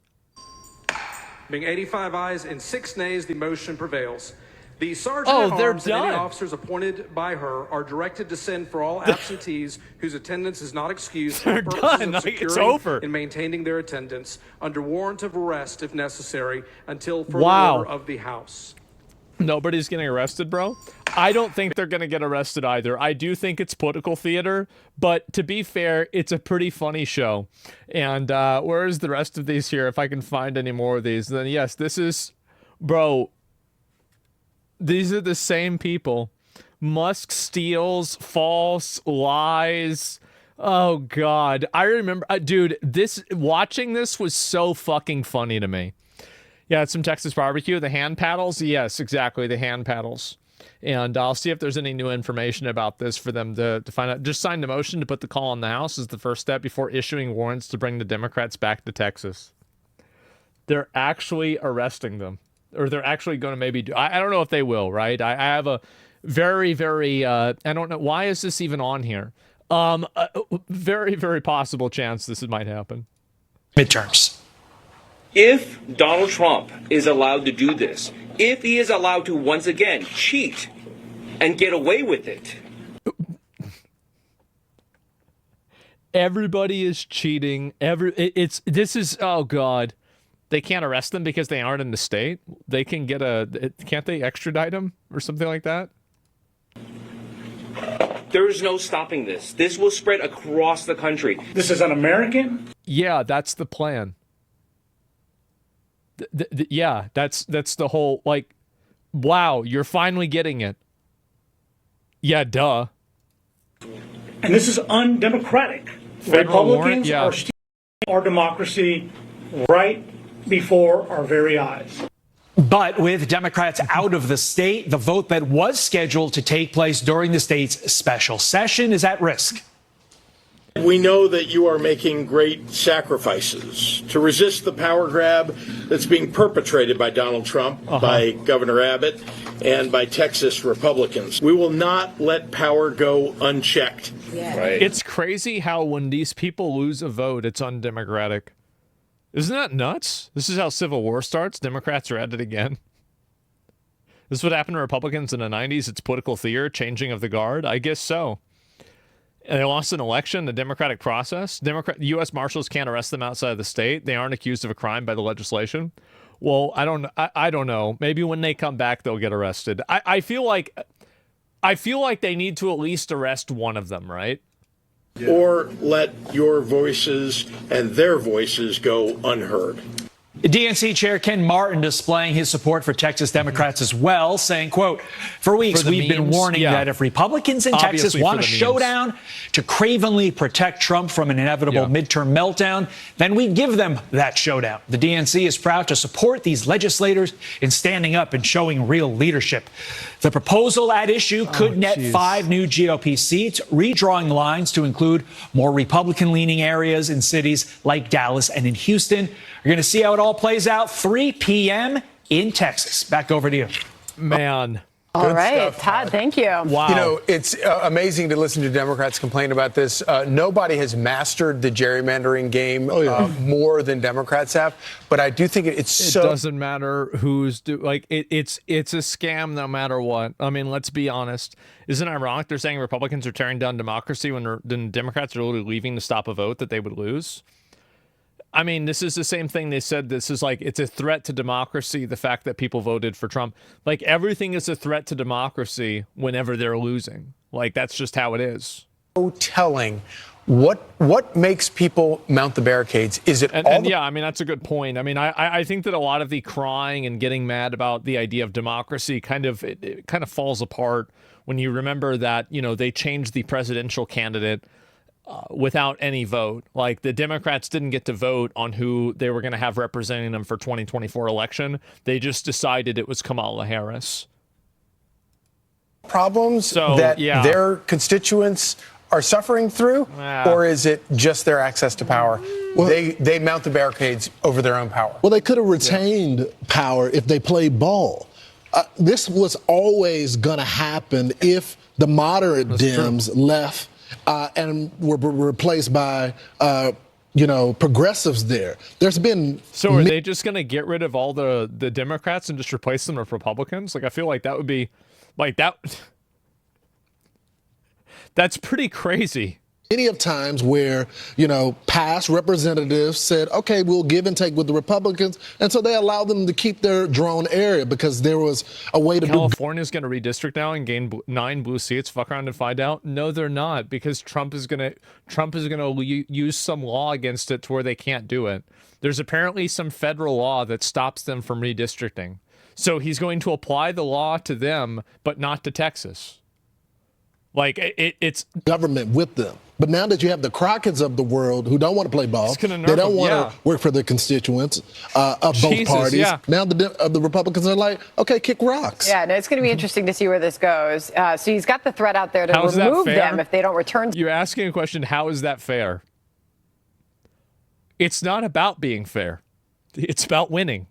Being 85 ayes and 6 nays, the motion prevails. The sergeant at arms and any officers appointed by her are directed to send for all absentees whose attendance is not excused for purposes of securing and maintaining their attendance under warrant of arrest if necessary until further order of the House. Nobody's getting arrested, bro. I don't think they're going to get arrested either. I do think it's political theater, but to be fair, it's a pretty funny show. And where's the rest of these here? If I can find any more of these, then yes, this is, bro, These are the same people. Musk steals, false, lies. Oh, God. I remember, dude, watching this was so fucking funny to me. Yeah, it's some Texas barbecue. The hand paddles? Yes, exactly, the hand paddles. And I'll see if there's any new information about this for them to find out. Just signed a motion to put the call in the House as the first step before issuing warrants to bring the Democrats back to Texas. They're actually arresting them. Or they're actually going to maybe do... I don't know if they will, right? I have a very, very... I don't know. Why is this even on here? A very, very possible chance this might happen. Midterms. If Donald Trump is allowed to do this, if he is allowed to once again cheat and get away with it. Everybody is cheating. This is, oh God. They can't arrest them because they aren't in the state. They can get can't they extradite them or something like that? There is no stopping this. This will spread across the country. This is un-American? Yeah, that's the plan. Yeah, that's the whole, like, wow, you're finally getting it. Yeah, duh. And this is undemocratic. Republicans are stealing our democracy right before our very eyes. But with Democrats out of the state, the vote that was scheduled to take place during the state's special session is at risk. We know that you are making great sacrifices to resist the power grab that's being perpetrated by Donald Trump, by Governor Abbott, and by Texas Republicans. We will not let power go unchecked. Yeah. Right. It's crazy how when these people lose a vote, it's undemocratic. Isn't that nuts? This is how civil war starts. Democrats are at it again. This is what happened to Republicans in the 90s. It's political theater, changing of the guard. I guess so. And they lost an election, the democratic process. U.S. Marshals can't arrest them outside of the state. They aren't accused of a crime by the legislation. Well, I don't know. Maybe when they come back, they'll get arrested. I feel like they need to at least arrest one of them, right? Or let your voices and their voices go unheard. DNC Chair Ken Martin displaying his support for Texas Democrats as well, saying, quote, for weeks we've been warning that if Republicans in Texas want a showdown to cravenly protect Trump from an inevitable midterm meltdown, then we give them that showdown. The DNC is proud to support these legislators in standing up and showing real leadership. The proposal at issue could net 5 new GOP seats, redrawing lines to include more Republican-leaning areas in cities like Dallas and in Houston. You're going to see how it all plays out 3 p.m. in Texas. Back over to you. Man. All right, Todd, thank you. Wow. You know, it's amazing to listen to Democrats complain about this. Nobody has mastered the gerrymandering game more than Democrats have. But I do think it doesn't matter who's it's a scam no matter what. I mean, let's be honest. Isn't it ironic they're saying Republicans are tearing down democracy when Democrats are literally leaving to stop a vote that they would lose? I mean, this is the same thing they said. This is like, it's a threat to democracy, the fact that people voted for Trump. Like, everything is a threat to democracy whenever they're losing. Like, that's just how it is. So telling. What makes people mount the barricades? Is it yeah, I mean, that's a good point. I mean, I think that a lot of the crying and getting mad about the idea of democracy it kind of falls apart when you remember that, you know, they changed the presidential candidate without any vote. Like, the Democrats didn't get to vote on who they were going to have representing them for 2024 election. They just decided it was Kamala Harris. Problems that their constituents are suffering through, or is it just their access to power? Well, they mount the barricades over their own power. Well, they could have retained power if they played ball. This was always going to happen if the moderate Dems left and were replaced by, progressives there. There's been... So are they just going to get rid of all the Democrats and just replace them with Republicans? Like, I feel like that would be... Like, that's pretty crazy. Many of times where, past representatives said, okay, we'll give and take with the Republicans. And so they allowed them to keep their drone area because there was a way to California's going to redistrict now and gain 9 blue seats. Fuck around and find out. No, they're not, because Trump is going to use some law against it to where they can't do it. There's apparently some federal law that stops them from redistricting. So he's going to apply the law to them, but not to Texas. Like, it's government with them. But now that you have the Crockett's of the world who don't want to play ball, they don't want to work for their constituents of both parties. Yeah. Now the Republicans are like, okay, kick rocks. Yeah, no, it's going to be interesting to see where this goes. So he's got the threat out there to remove them if they don't return. You're asking a question, how is that fair? It's not about being fair. It's about winning.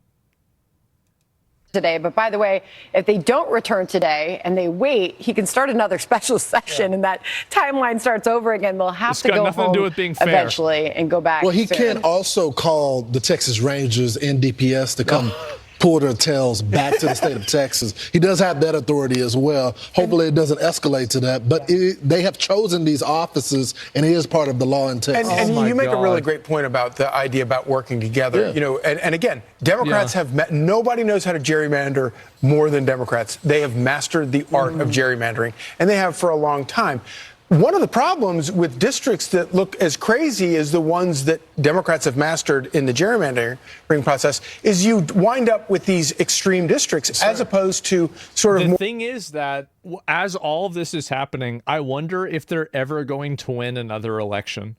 Today. But by the way, if they don't return today and they wait, he can start another special session and that timeline starts over again. They'll have to go home eventually and go back. Well, he soon. can also call the Texas Rangers and DPS to come pull their tails back to the state of Texas. He does have that authority as well. Hopefully it doesn't escalate to that. But they have chosen these offices, and it is part of the law in Texas. And you make a really great point about the idea about working together. You know, and again, Democrats have met. Nobody knows how to gerrymander more than Democrats. They have mastered the art of gerrymandering, and they have for a long time. One of the problems with districts that look as crazy as the ones that Democrats have mastered in the gerrymandering process is you wind up with these extreme districts as opposed to sort of. The thing is that as all of this is happening, I wonder if they're ever going to win another election.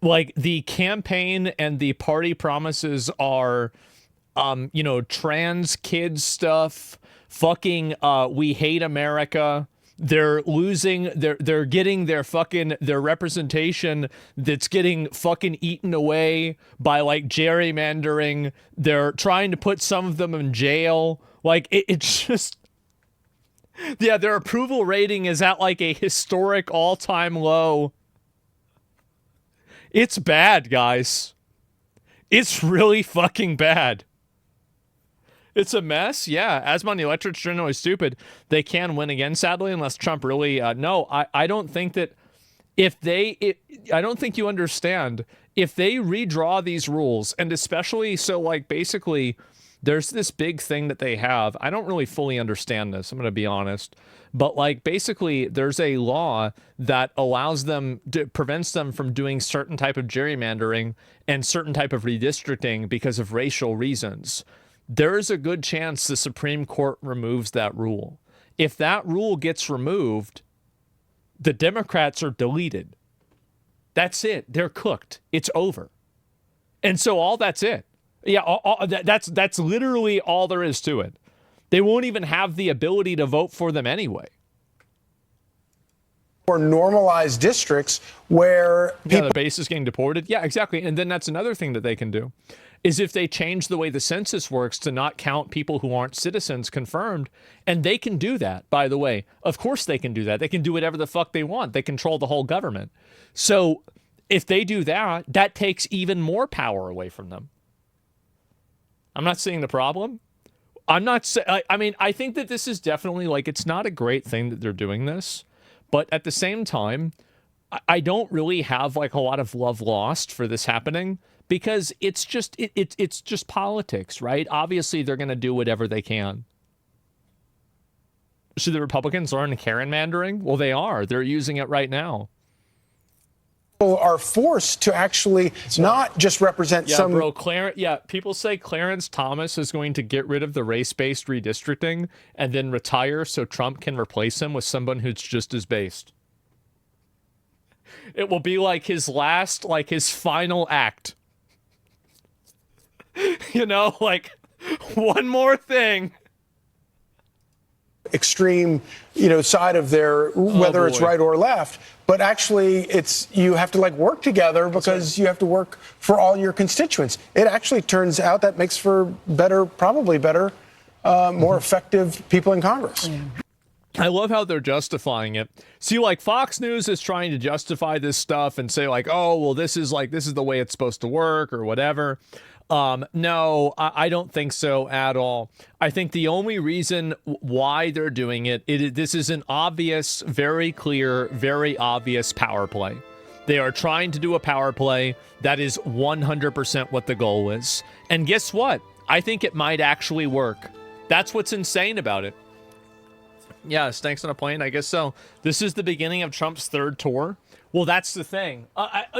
Like, the campaign and the party promises are, you know, trans kids stuff, fucking, we hate America. They're losing, they're getting their representation that's getting fucking eaten away by, like, gerrymandering. They're trying to put some of them in jail. Like, it's just, yeah, their approval rating is at, like, a historic all-time low. It's bad, guys. It's really fucking bad. It's a mess, yeah. Asmongold, the electorate's generally stupid. They can win again, sadly, unless Trump really... no, I don't think that I don't think you understand. If they redraw these rules, and especially so, like, basically, there's this big thing that they have. I don't really fully understand this, I'm going to be honest. But, like, basically, there's a law that allows them, prevents them from doing certain type of gerrymandering and certain type of redistricting because of racial reasons. There is a good chance the Supreme Court removes that rule. If that rule gets removed, the Democrats are deleted. That's it. They're cooked. It's over. And so all that's it. Yeah, that's literally all there is to it. They won't even have the ability to vote for them anyway. Or normalized districts where the base is getting deported. Yeah, exactly. And then that's another thing that they can do. Is if they change the way the census works to not count people who aren't citizens confirmed, and they can do that, by the way. Of course they can do that. They can do whatever the fuck they want. They control the whole government. So if they do that, that takes even more power away from them. I'm not seeing the problem. I'm not I mean, I think that this is definitely, like, it's not a great thing that they're doing this, but at the same time, I don't really have, like, a lot of love lost for this happening. Because it's just it's just politics, right? Obviously, they're going to do whatever they can. Should the Republicans learn gerrymandering? Well, they are. They're using it right now. People are forced to actually not just represent some. People say Clarence Thomas is going to get rid of the race-based redistricting and then retire so Trump can replace him with someone who's just as based. It will be like his last, like his final act. You know, like, one more thing. Extreme, you know, side of their, whether it's right or left, but actually you have to, like, work together because you have to work for all your constituents. It actually turns out that makes for probably better, more effective people in Congress. Yeah. I love how they're justifying it. See, like, Fox News is trying to justify this stuff and say, like, oh, well, this is the way it's supposed to work or whatever. No, I don't think so at all. I think the only reason why they're doing this is an obvious, very clear, very obvious power play. They are trying to do a power play. That is 100% what the goal is. And guess what? I think it might actually work. That's what's insane about it. Yeah, snakes on a plane, I guess so. This is the beginning of Trump's third tour. Well, that's the thing.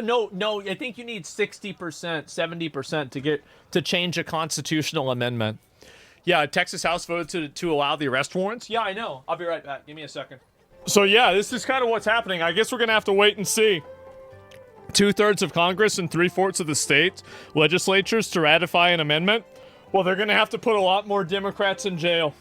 No, I think you need 60%, 70% to change a constitutional amendment. Yeah, Texas House voted to allow the arrest warrants. Yeah, I know. I'll be right back. Give me a second. So yeah, this is kind of what's happening. I guess we're gonna have to wait and see. 2/3 of Congress and 3/4 of the state legislatures to ratify an amendment. Well, they're gonna have to put a lot more Democrats in jail.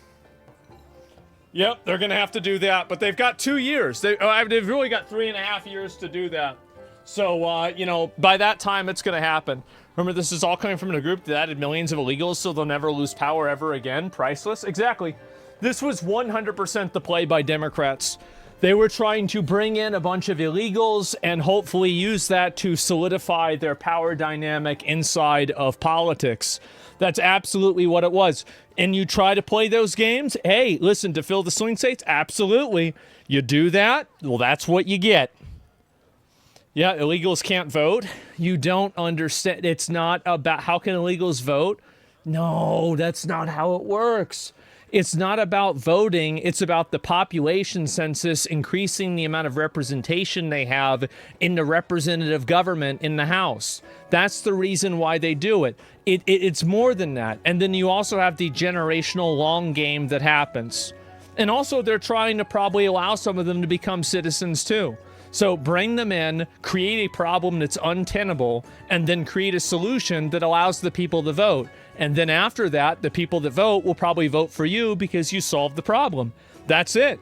Yep, they're gonna have to do that, but they've got 2 years. They've really got 3.5 years to do that. So, you know, by that time, it's gonna happen. Remember, this is all coming from a group that added millions of illegals so they'll never lose power ever again. Priceless. Exactly. This was 100% the play by Democrats. They were trying to bring in a bunch of illegals and hopefully use that to solidify their power dynamic inside of politics. That's absolutely what it was. And you try to play those games? Hey, listen, to fill the swing states? Absolutely. You do that? Well, that's what you get. Yeah, illegals can't vote. You don't understand. It's not about how can illegals vote? No, that's not how it works. It's not about voting. It's about the population census increasing the amount of representation they have in the representative government in the House. That's the reason why they do it. It's more than that. And then you also have the generational long game that happens. And also they're trying to probably allow some of them to become citizens too. So bring them in, create a problem that's untenable, and then create a solution that allows the people to vote. And then after that, the people that vote will probably vote for you because you solved the problem. That's it.